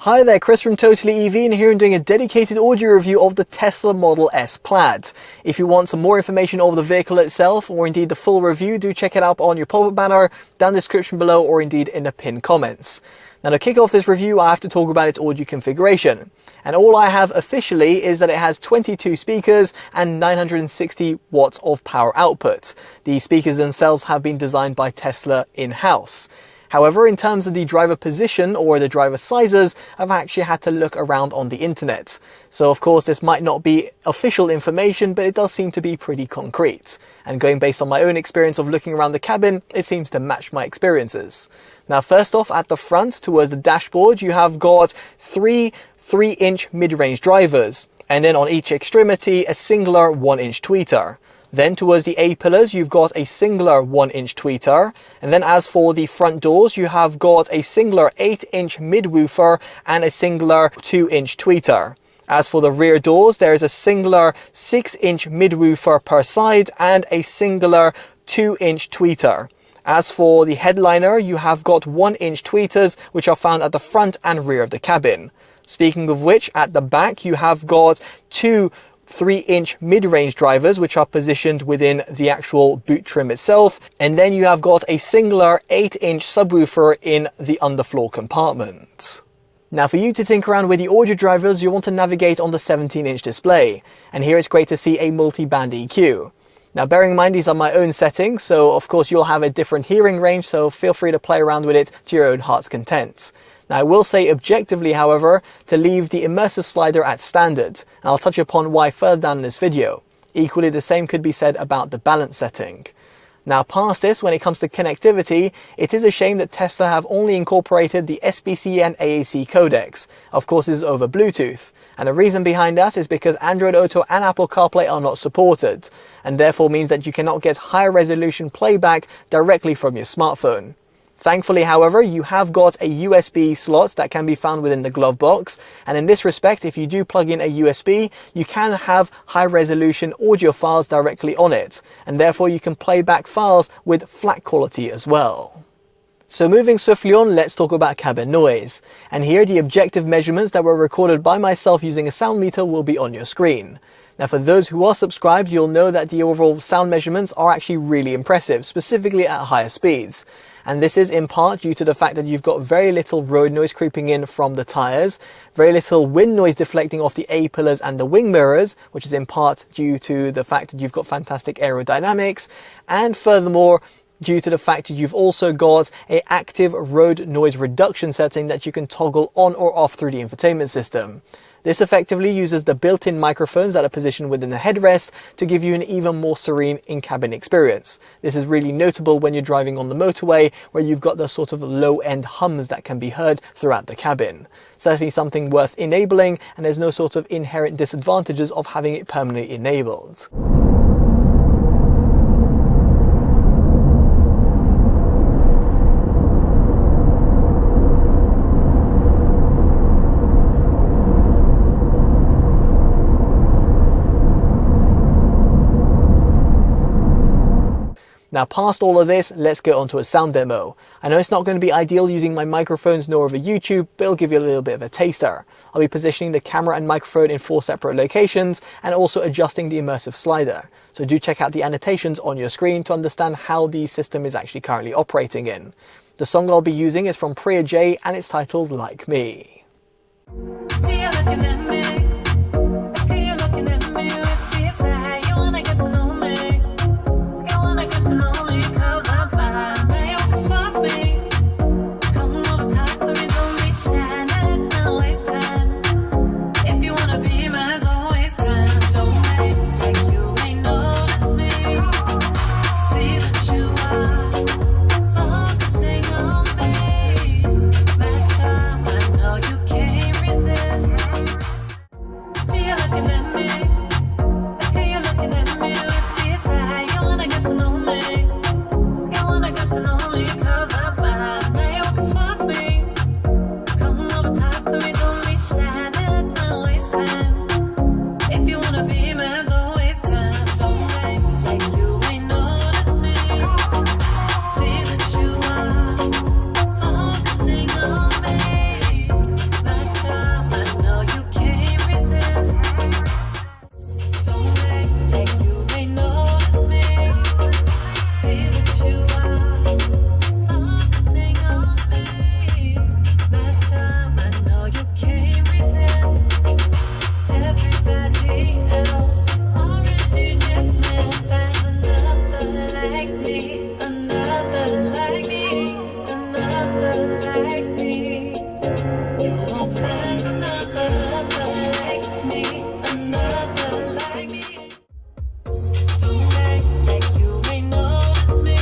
Hi there, Chris from TotallyEV, and here I'm doing a dedicated audio review of the Tesla Model S Plaid. If you want some more information over the vehicle itself, or indeed the full review, do check it out on your pop-up banner, down the description below, or indeed in the pinned comments. Now to kick off this review, I have to talk about its audio configuration. And all I have officially is that it has 22 speakers and 960 watts of power output. The speakers themselves have been designed by Tesla in-house. However, in terms of the driver position or the driver sizes, I've actually had to look around on the internet. So of course this might not be official information, but it does seem to be pretty concrete. And going based on my own experience of looking around the cabin, it seems to match my experiences. Now first off, at the front towards the dashboard, you have got three 3-inch mid-range drivers, and then on each extremity a singular 1-inch tweeter. Then towards the A-pillars, you've got a singular 1-inch tweeter. And then as for the front doors, you have got a singular 8-inch mid-woofer and a singular 2-inch tweeter. As for the rear doors, there is a singular 6-inch mid-woofer per side and a singular 2-inch tweeter. As for the headliner, you have got 1-inch tweeters, which are found at the front and rear of the cabin. Speaking of which, at the back, you have got two 3-inch mid-range drivers which are positioned within the actual boot trim itself, and then you have got a singular 8-inch subwoofer in the underfloor compartment. Now for you to think around with the audio drivers, you want to navigate on the 17-inch display, and here it's great to see a multi-band EQ. Now bearing in mind these are my own settings, so of course you'll have a different hearing range, so feel free to play around with it to your own heart's content. Now I will say objectively, however, to leave the immersive slider at standard, and I'll touch upon why further down in this video. Equally the same could be said about the balance setting. Now past this, when it comes to connectivity, it is a shame that Tesla have only incorporated the SBC and AAC codecs. Of course this is over Bluetooth, and the reason behind that is because Android Auto and Apple CarPlay are not supported, and therefore means that you cannot get high resolution playback directly from your smartphone. Thankfully, however, you have got a USB slot that can be found within the glove box, and in this respect, if you do plug in a USB, you can have high-resolution audio files directly on it, and therefore you can play back files with flat quality as well. So moving swiftly on, let's talk about cabin noise. And here the objective measurements that were recorded by myself using a sound meter will be on your screen. Now for those who are subscribed, you'll know that the overall sound measurements are actually really impressive, specifically at higher speeds. And this is in part due to the fact that you've got very little road noise creeping in from the tyres, very little wind noise deflecting off the A-pillars and the wing mirrors, which is in part due to the fact that you've got fantastic aerodynamics, and furthermore, due to the fact that you've also got an active road noise reduction setting that you can toggle on or off through the infotainment system. This effectively uses the built-in microphones that are positioned within the headrest to give you an even more serene in-cabin experience. This is really notable when you're driving on the motorway, where you've got the sort of low-end hums that can be heard throughout the cabin. Certainly something worth enabling, and there's no sort of inherent disadvantages of having it permanently enabled. Now past all of this, let's get onto a sound demo. I know it's not going to be ideal using my microphones nor over YouTube, but it'll give you a little bit of a taster. I'll be positioning the camera and microphone in 4 separate locations and also adjusting the immersive slider. So do check out the annotations on your screen to understand how the system is actually currently operating in. The song I'll be using is from Priya J and it's titled Like Me. won't find another like me, another like me. Don't act like you ain't noticed me.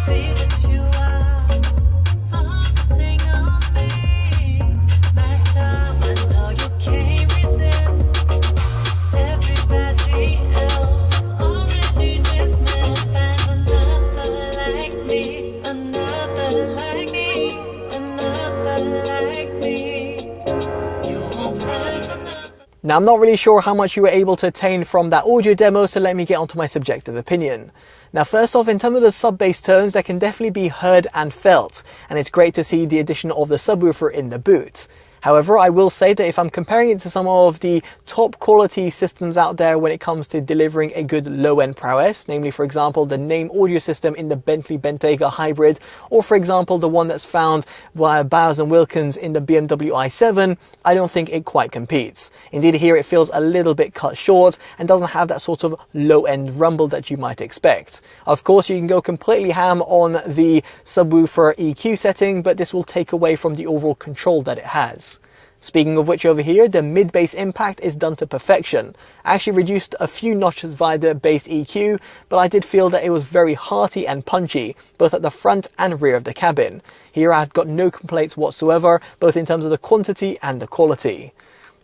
Say that you are focusing on me. My charm, I know you can't resist. Everybody else is already dismissed. Find another like me, another like me, another like me. You won't find another. Now, I'm not really sure how much you were able to attain from that audio demo, so let me get onto my subjective opinion. Now, first off, in terms of the sub-bass tones, they can definitely be heard and felt, and it's great to see the addition of the subwoofer in the boot. However, I will say that if I'm comparing it to some of the top quality systems out there when it comes to delivering a good low-end prowess, namely, for example, the Name audio system in the Bentley Bentayga hybrid, or for example, the one that's found via Bowers & Wilkins in the BMW i7, I don't think it quite competes. Indeed, here it feels a little bit cut short and doesn't have that sort of low-end rumble that you might expect. Of course, you can go completely ham on the subwoofer EQ setting, but this will take away from the overall control that it has. Speaking of which, over here, the mid-bass impact is done to perfection. I actually reduced a few notches via the bass EQ, but I did feel that it was very hearty and punchy, both at the front and rear of the cabin. Here I had got no complaints whatsoever, both in terms of the quantity and the quality.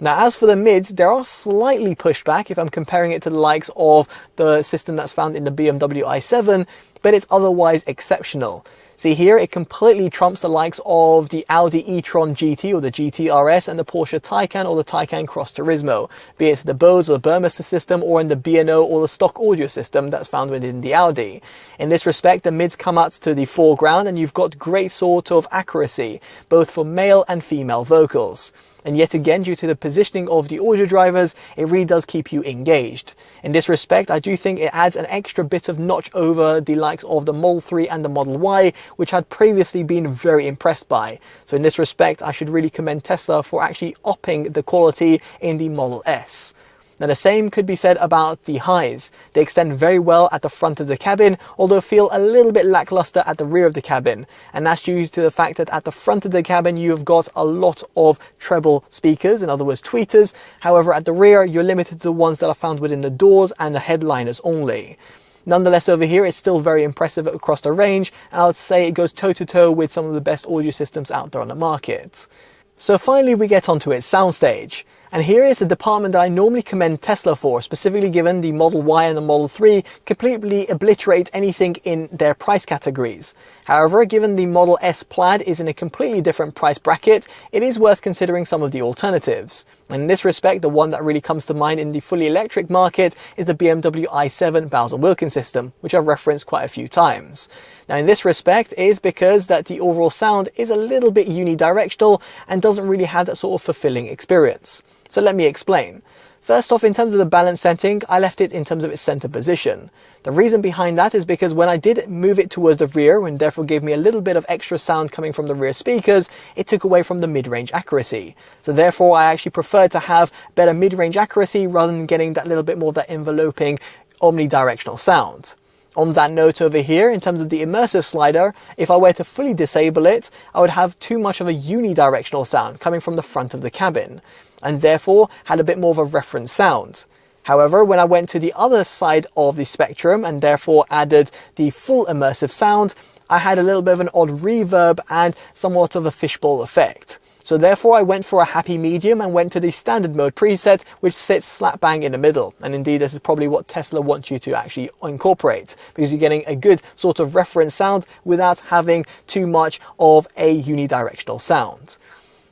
Now, as for the mids, they are slightly pushed back if I'm comparing it to the likes of the system that's found in the BMW i7, but it's otherwise exceptional. See here, it completely trumps the likes of the Audi e-tron GT or the GT RS and the Porsche Taycan or the Taycan Cross Turismo, be it the Bose or the Burmester system or in the B&O or the stock audio system that's found within the Audi. In this respect, the mids come out to the foreground and you've got great sort of accuracy, both for male and female vocals. And yet again, due to the positioning of the audio drivers, it really does keep you engaged. In this respect, I do think it adds an extra bit of notch over the likes of the Model 3 and the Model Y, which I'd previously been very impressed by. So in this respect, I should really commend Tesla for actually upping the quality in the Model S. Now, the same could be said about the highs. They extend very well at the front of the cabin, although feel a little bit lackluster at the rear of the cabin. And that's due to the fact that at the front of the cabin, you've got a lot of treble speakers, in other words, tweeters. However, at the rear, you're limited to the ones that are found within the doors and the headliners only. Nonetheless, over here, it's still very impressive across the range, and I would say it goes toe-to-toe with some of the best audio systems out there on the market. So finally, we get onto its soundstage. And here is a department that I normally commend Tesla for, specifically given the Model Y and the Model 3 completely obliterate anything in their price categories. However, given the Model S Plaid is in a completely different price bracket, it is worth considering some of the alternatives. And in this respect, the one that really comes to mind in the fully electric market is the BMW i7 Bowers & Wilkins system, which I've referenced quite a few times. Now, in this respect, it is because that the overall sound is a little bit unidirectional and doesn't really have that sort of fulfilling experience. So let me explain. First off, in terms of the balance setting, I left it in terms of its center position. The reason behind that is because when I did move it towards the rear, and therefore gave me a little bit of extra sound coming from the rear speakers, it took away from the mid-range accuracy. So therefore, I actually preferred to have better mid-range accuracy rather than getting that little bit more of that enveloping omnidirectional sound. On that note over here, in terms of the immersive slider, if I were to fully disable it, I would have too much of a unidirectional sound coming from the front of the cabin, and therefore had a bit more of a reference sound. However, when I went to the other side of the spectrum and therefore added the full immersive sound, I had a little bit of an odd reverb and somewhat of a fishbowl effect. So therefore I went for a happy medium and went to the standard mode preset, which sits slap bang in the middle. And indeed, this is probably what Tesla wants you to actually incorporate, because you're getting a good sort of reference sound without having too much of a unidirectional sound.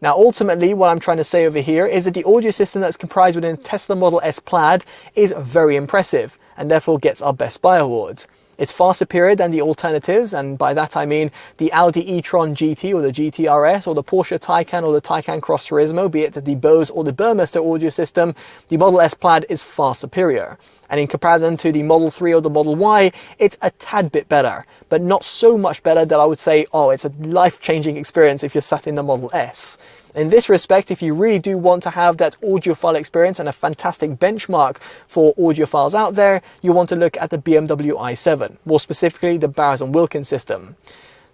Now, ultimately, what I'm trying to say over here is that the audio system that's comprised within Tesla Model S Plaid is very impressive and therefore gets our Best Buy award. It's far superior than the alternatives, and by that I mean the Audi e-tron GT or the GT RS or the Porsche Taycan or the Taycan Cross Turismo, be it the Bose or the Burmester audio system. The Model S Plaid is far superior. And in comparison to the Model 3 or the Model Y, it's a tad bit better, but not so much better that I would say, oh, it's a life-changing experience if you're sat in the Model S. In this respect, if you really do want to have that audiophile experience and a fantastic benchmark for audiophiles out there, you want to look at the BMW i7, more specifically the Bowers & Wilkins system.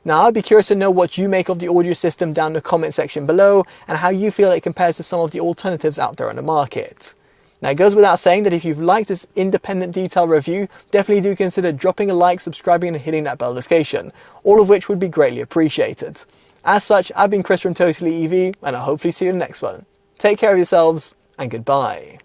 Now, I'd be curious to know what you make of the audio system down in the comment section below, and how you feel it compares to some of the alternatives out there on the market. Now, it goes without saying that if you've liked this independent detailed review, definitely do consider dropping a like, subscribing and hitting that bell notification, all of which would be greatly appreciated. As such, I've been Chris from TotallyEV, and I'll hopefully see you in the next one. Take care of yourselves, and goodbye.